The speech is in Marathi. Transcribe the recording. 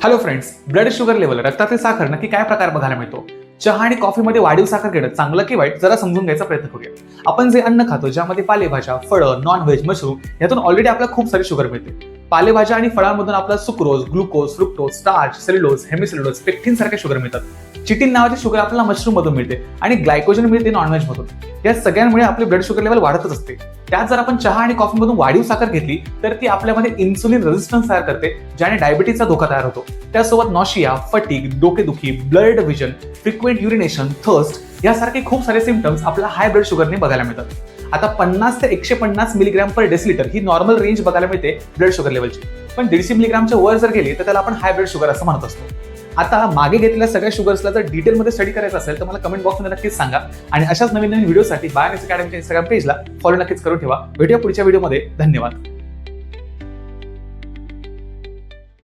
Hello friends, blood sugar level रक्तातील साखर नक्की काय प्रकार बघायला मिळतो? चहा आणि कॉफीमध्ये वाढीव साखर घेणं चांगलं की वाईट जरा समजून घ्यायचा प्रयत्न करूया. आपण जे अन्न खातो ज्यामध्ये पालेभाज्या, फळं, नॉनव्हेज, मशरूम यातून ऑलरेडी आपल्याला खूप सारी शुगर मिळते. पालेभाज्या आणि फळांमधून आपल्याला sucrose, glucose, fructose, starch, cellulose, hemicellulose, pectin सारखे शुगर मिळतात. चिटिन नावाची शुगर आपल्याला मशरूम मधून मिळते आणि ग्लायकोजन मिळते नॉनव्हेज मधून. या सगळ्यांमुळे आपले ब्लड शुगर लेवल वाढतच असते. त्यात जर आपण चहा आणि कॉफीमधून वाढीव साखर घेतली तर ती आपल्यामध्ये इन्सुलिन रेझिस्टन्स तयार करते, ज्याने डायबिटीजचा धोका तयार होतो. त्यासोबत नॉशिया, फटीग, डोकेदुखी, ब्लड विजन, फ्रिक्वेंट युरिनेशन, थर्स्ट यासारखे खूप सारे सिम्पटम्स आपल्याला हाय ब्लड शुगरने बघायला मिळतात. आता 50 ते 150 मिलीग्रॅम पर डेसिलिटर ही नॉर्मल रेंज बघायला मिळते ब्लड शुगर लेवलची. पण 150 मिलीग्रामच्या वर जर गेली तर त्याला आपण हाय ब्लड शुगर असं म्हणत असतो. आता मागे घेतलेल्या सगळ्या शुगर्सला जर डिटेलमध्ये स्टडी करायचं असेल तर मला कमेंट बॉक्समध्ये नक्कीच सांगा. आणि अशाच नवीन नवीन व्हिडिओसाठी बायोनिक्स अकॅडमीच्या इंस्टाग्राम पेजला फॉलो नक्कीच करून ठेवा. भेटूया पुढच्या व्हिडिओमध्ये. धन्यवाद.